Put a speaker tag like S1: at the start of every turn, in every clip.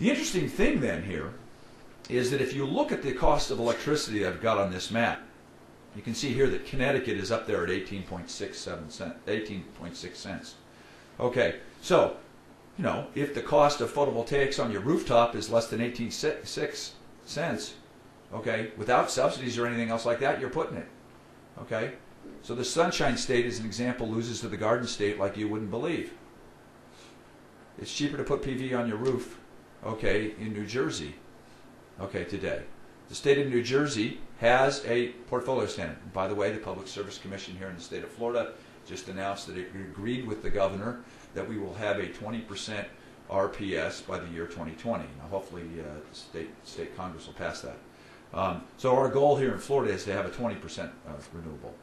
S1: The interesting thing then here is that if you look at the cost of electricity I've got on this map, you can see here that Connecticut is up there at 18.6 cents. Okay, so, you know, if the cost of photovoltaics on your rooftop is less than 18.6 cents, okay, without subsidies or anything else like that, you're putting it. Okay, so the Sunshine State, as an example, loses to the Garden State like you wouldn't believe. It's cheaper to put PV on your roof, okay, in New Jersey, okay, today. The state of New Jersey has a portfolio standard. And by the way, the Public Service Commission here in the state of Florida just announced that it agreed with the governor that we will have a 20% RPS by the year 2020. Now, hopefully, the state Congress will pass that. So our goal here in Florida is to have a 20% renewable.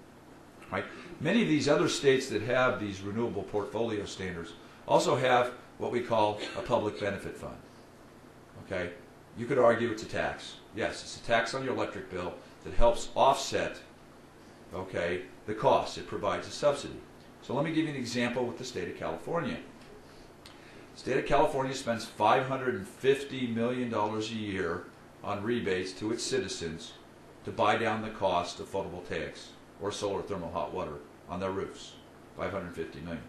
S1: Right? Many of these other states that have these renewable portfolio standards also have what we call a public benefit fund. Okay? You could argue it's a tax. Yes, it's a tax on your electric bill that helps offset, okay, the cost. It provides a subsidy. So let me give you an example with the state of California. The state of California spends $550 million a year on rebates to its citizens to buy down the cost of photovoltaics or solar thermal hot water on their roofs. $550 million.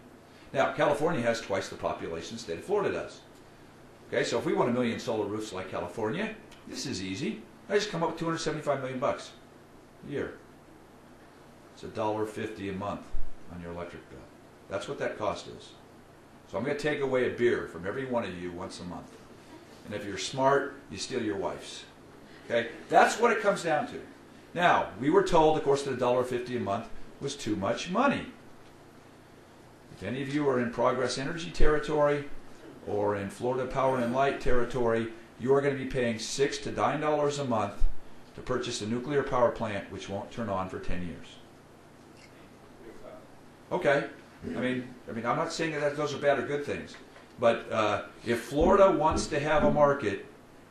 S1: Now, California has twice the population the state of Florida does. Okay, so if we want 1 million solar roofs like California, this is easy. I just come up with $275 million a year. It's $1.50 a month on your electric bill. That's what that cost is. So I'm going to take away a beer from every one of you once a month. And if you're smart, you steal your wife's. Okay? That's what it comes down to. Now, we were told, of course, that $1.50 a month was too much money. If any of you are in Progress Energy territory or in Florida Power and Light territory, you are going to be paying $6 to $9 a month to purchase a nuclear power plant which won't turn on for 10 years. Okay. I mean, I'm not saying that those are bad or good things. But if Florida wants to have a market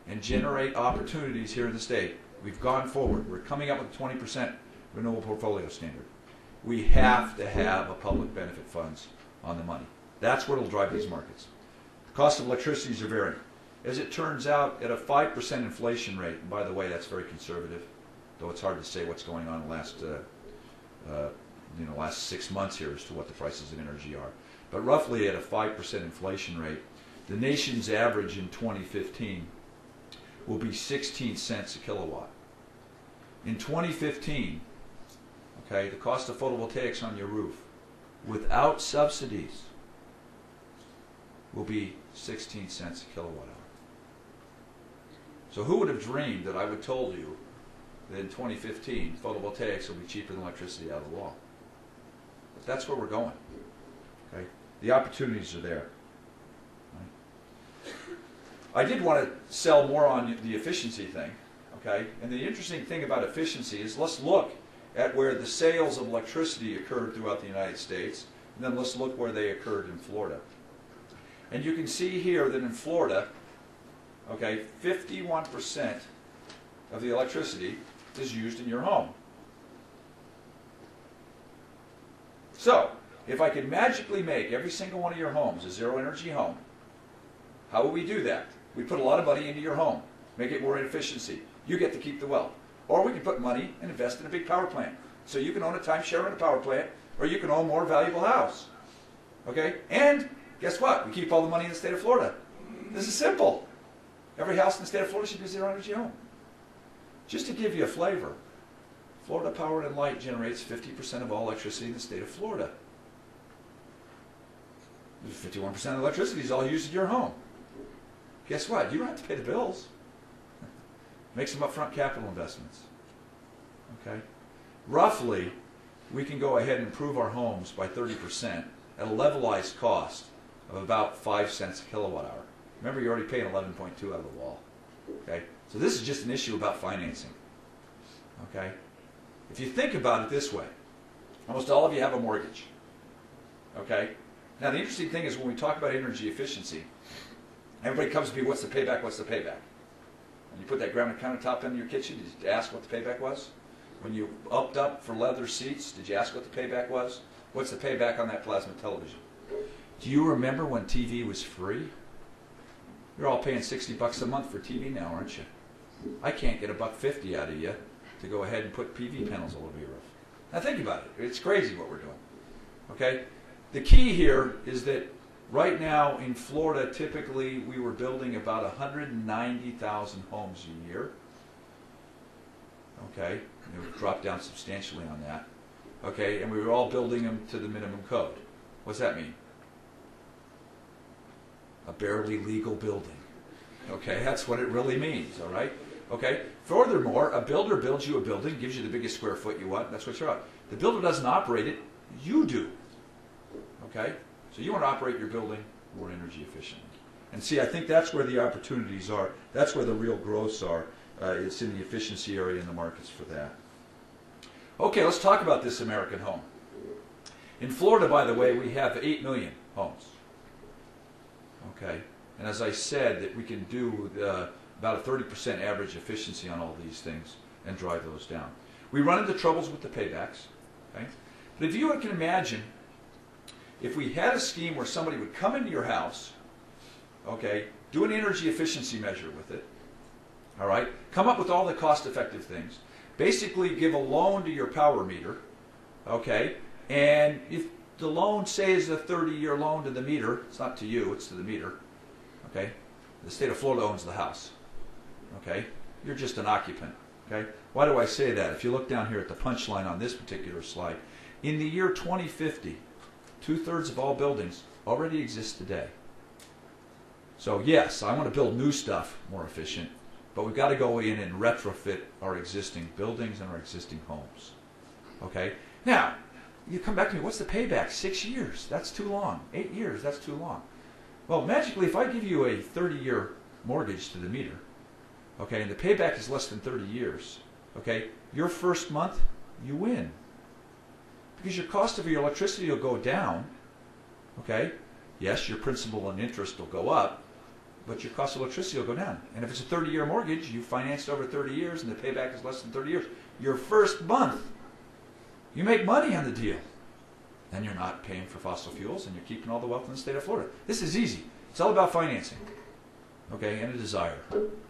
S1: and generate opportunities here in the state, we've gone forward. We're coming up with a 20% renewable portfolio standard. We have to have a public benefit funds on the money. That's what will drive these markets. The cost of electricities are varying. As it turns out, at a 5% inflation rate, and by the way, that's very conservative, though it's hard to say what's going on in the last 6 months here as to what the prices of energy are. But roughly at a 5% inflation rate, the nation's average in 2015 will be 16 cents a kilowatt. In 2015, okay, the cost of photovoltaics on your roof without subsidies will be 16 cents a kilowatt hour. So who would have dreamed that I would have told you that in 2015 photovoltaics will be cheaper than electricity out of the wall? But that's where we're going. Okay? The opportunities are there. Right? I did want to sell more on the efficiency thing. Okay? And the interesting thing about efficiency is let's look at where the sales of electricity occurred throughout the United States, and then let's look where they occurred in Florida. And you can see here that in Florida, okay, 51% of the electricity is used in your home. So, if I could magically make every single one of your homes a zero-energy home, how would we do that? We put a lot of money into your home, make it more efficiency. You get to keep the wealth. Or we can put money and invest in a big power plant. So you can own a timeshare in a power plant, or you can own a more valuable house. Okay? And guess what? We keep all the money in the state of Florida. This is simple. Every house in the state of Florida should be a zero-energy home. Just to give you a flavor, Florida Power and Light generates 50% of all electricity in the state of Florida. 51% of the electricity is all used in your home. Guess what? You don't have to pay the bills. Make some upfront capital investments. Okay? Roughly, we can go ahead and improve our homes by 30% at a levelized cost of about 5 cents a kilowatt hour. Remember, you're already paying 11.2 out of the wall. Okay? So this is just an issue about financing. Okay? If you think about it this way, almost all of you have a mortgage. Okay? Now, the interesting thing is when we talk about energy efficiency, everybody comes to me, what's the payback, what's the payback? When you put that granite countertop in your kitchen, did you ask what the payback was? When you upped up for leather seats, did you ask what the payback was? What's the payback on that plasma television? Do you remember when TV was free? You're all paying $60 a month for TV now, aren't you? I can't get $1.50 out of you to go ahead and put PV panels all over your roof. Now think about it. It's crazy what we're doing. Okay? The key here is that right now in Florida, typically we were building about 190,000 homes a year. Okay? And we've dropped down substantially on that. Okay? And we were all building them to the minimum code. What's that mean? A barely legal building. Okay? That's what it really means. All right? Okay? Furthermore, a builder builds you a building, gives you the biggest square foot you want, that's what you're out. The builder doesn't operate it, you do. Okay? So you want to operate your building more energy efficiently. And see, I think that's where the opportunities are. That's where the real growths are. It's in the efficiency area in the markets for that. Okay, let's talk about this American home. In Florida, by the way, we have 8 million homes. Okay? And as I said, that we can do about a 30% average efficiency on all these things and drive those down. We run into troubles with the paybacks. Okay? But if you can imagine, if we had a scheme where somebody would come into your house, okay, do an energy efficiency measure with it, all right, come up with all the cost-effective things, basically give a loan to your power meter, okay, and if the loan, say, is a 30-year loan to the meter, it's not to you, it's to the meter, okay, the state of Florida owns the house, okay, you're just an occupant, okay. Why do I say that? If you look down here at the punchline on this particular slide, in the year 2050, 2/3 of all buildings already exist today. So yes, I want to build new stuff more efficient, but we've got to go in and retrofit our existing buildings and our existing homes. Okay? Now, you come back to me, what's the payback? 6 years. That's too long. 8 years. That's too long. Well, magically, if I give you a 30-year mortgage to the meter, okay, and the payback is less than 30 years, okay, your first month, you win. Because your cost of your electricity will go down, okay? Yes, your principal and interest will go up, but your cost of electricity will go down. And if it's a 30-year mortgage, you financed over 30 years and the payback is less than 30 years. Your first month, you make money on the deal. And you're not paying for fossil fuels and you're keeping all the wealth in the state of Florida. This is easy. It's all about financing, okay, and a desire.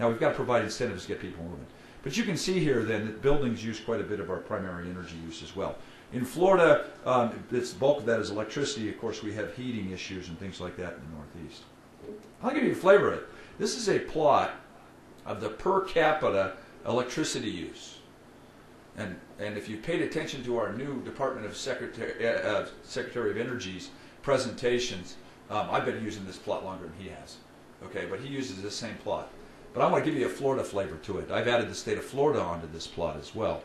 S1: Now, we've got to provide incentives to get people moving. But you can see here then that buildings use quite a bit of our primary energy use as well. In Florida, the bulk of that is electricity. Of course, we have heating issues and things like that in the Northeast. I'll give you a flavor of it. This is a plot of the per capita electricity use. And if you paid attention to our new Department of Secretary of Energy's presentations, I've been using this plot longer than he has. Okay, but he uses this same plot. But I want to give you a Florida flavor to it. I've added the state of Florida onto this plot as well.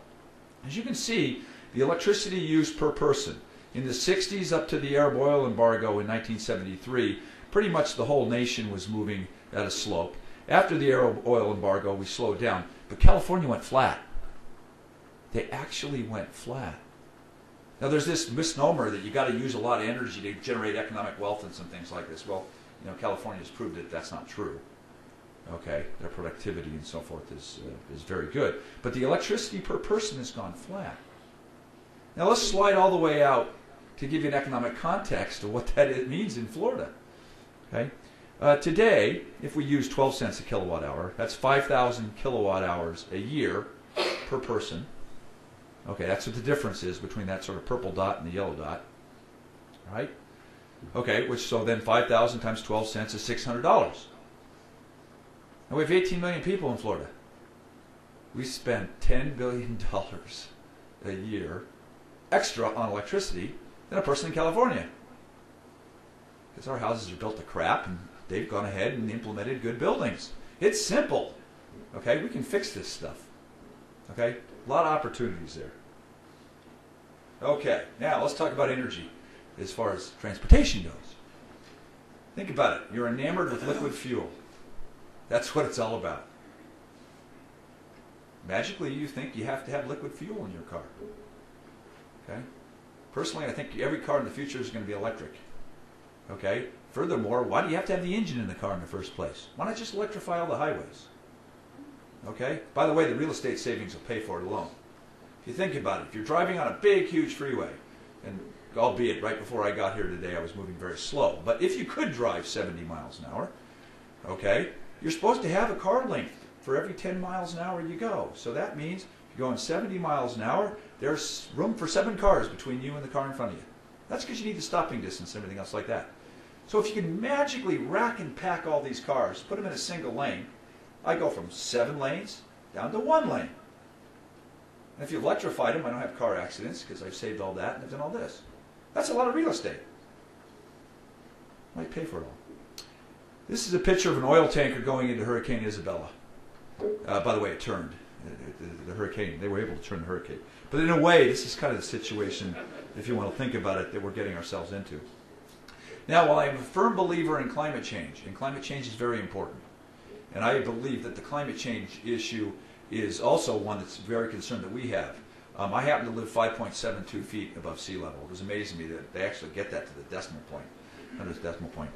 S1: As you can see, the electricity used per person in the 60s up to the Arab oil embargo in 1973, pretty much the whole nation was moving at a slope. After the Arab oil embargo, we slowed down, but California went flat. They actually went flat. Now, there's this misnomer that you got to use a lot of energy to generate economic wealth and some things like this. Well, you know, California's proved that that's not true. Okay, their productivity and so forth is very good, but the electricity per person has gone flat. Now let's slide all the way out to give you an economic context of what that means in Florida. Okay, today, if we use 12 cents a kilowatt hour, that's 5,000 kilowatt hours a year per person. Okay, that's what the difference is between that sort of purple dot and the yellow dot. All right? Okay, so then 5,000 times 12 cents is $600. Now we have 18 million people in Florida. We spend $10 billion a year extra on electricity than a person in California. Because our houses are built to crap and they've gone ahead and implemented good buildings. It's simple. Okay, we can fix this stuff. Okay, a lot of opportunities there. Okay, now let's talk about energy as far as transportation goes. Think about it. You're enamored with liquid fuel. That's what it's all about. Magically, you think you have to have liquid fuel in your car. Okay? Personally, I think every car in the future is going to be electric. Okay? Furthermore, why do you have to have the engine in the car in the first place? Why not just electrify all the highways? Okay? By the way, the real estate savings will pay for it alone. If you think about it, if you're driving on a big, huge freeway, and albeit right before I got here today I was moving very slow, but if you could drive 70 miles an hour, okay, you're supposed to have a car length for every 10 miles an hour you go. So that means if you're going 70 miles an hour, there's room for 7 cars between you and the car in front of you. That's because you need the stopping distance and everything else like that. So if you can magically rack and pack all these cars, put them in a single lane, I go from 7 lanes down to 1 lane. And if you electrified them, I don't have car accidents because I've saved all that and I've done all this. That's a lot of real estate. I might pay for it all. This is a picture of an oil tanker going into Hurricane Isabella. By the way, it turned. The hurricane, they were able to turn the hurricane. But in a way, this is kind of the situation, if you want to think about it, that we're getting ourselves into. Now, while I'm a firm believer in climate change, and climate change is very important, and I believe that the climate change issue is also one that's very concerned that we have. I happen to live 5.72 feet above sea level. It was amazing to me that they actually get that to the decimal point, 100th decimal point.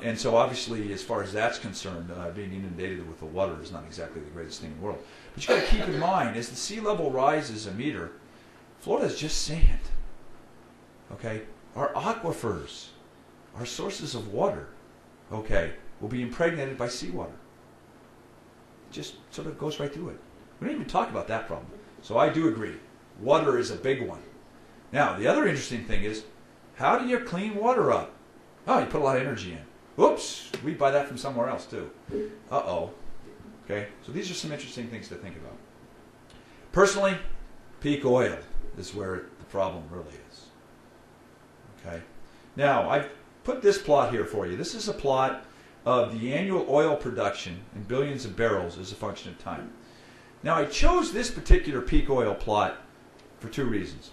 S1: And so obviously, as far as that's concerned, being inundated with the water is not exactly the greatest thing in the world. But you've got to keep in mind, as the sea level rises a meter, Florida is just sand. Okay? Our aquifers, our sources of water, okay, will be impregnated by seawater. It just sort of goes right through it. We don't even talk about that problem. So I do agree. Water is a big one. Now, the other interesting thing is, how do you clean water up? Oh, you put a lot of energy in. Oops, we buy that from somewhere else too. Uh-oh. Okay, so these are some interesting things to think about. Personally, peak oil is where the problem really is. Okay. Now, I've put this plot here for you. This is a plot of the annual oil production in billions of barrels as a function of time. Now, I chose this particular peak oil plot for 2 reasons.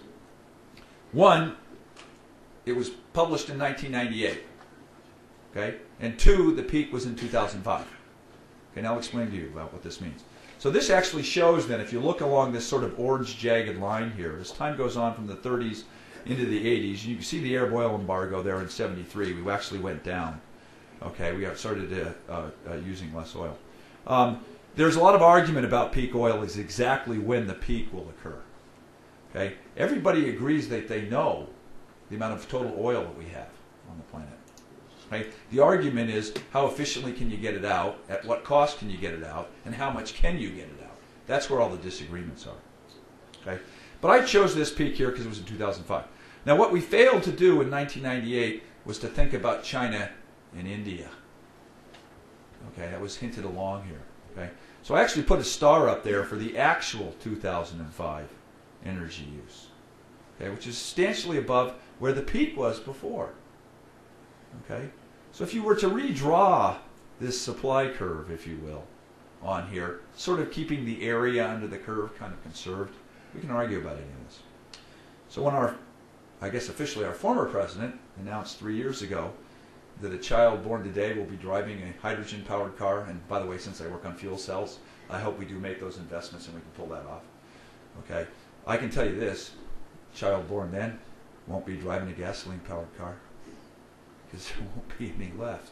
S1: One, it was published in 1998. Okay? And 2, the peak was in 2005. Okay, now I'll explain to you about what this means. So this actually shows then, if you look along this sort of orange jagged line here, as time goes on from the 30s into the 80s, you can see the Arab oil embargo there in 73. We actually went down. Okay, we started using less oil. There's a lot of argument about peak oil is exactly when the peak will occur. Okay, everybody agrees that they know the amount of total oil that we have on the planet. Right? The argument is how efficiently can you get it out, at what cost can you get it out, and how much can you get it out. That's where all the disagreements are. Okay? But I chose this peak here because it was in 2005. Now what we failed to do in 1998 was to think about China and India. Okay, that was hinted along here. Okay? So I actually put a star up there for the actual 2005 energy use, okay, which is substantially above where the peak was before. Okay? So if you were to redraw this supply curve, if you will, on here, sort of keeping the area under the curve kind of conserved, we can argue about any of this. So when I guess officially our former president announced 3 years ago that a child born today will be driving a hydrogen-powered car, and by the way, since I work on fuel cells, I hope we do make those investments and we can pull that off. Okay? I can tell you this, child born then won't be driving a gasoline-powered car, because there won't be any left.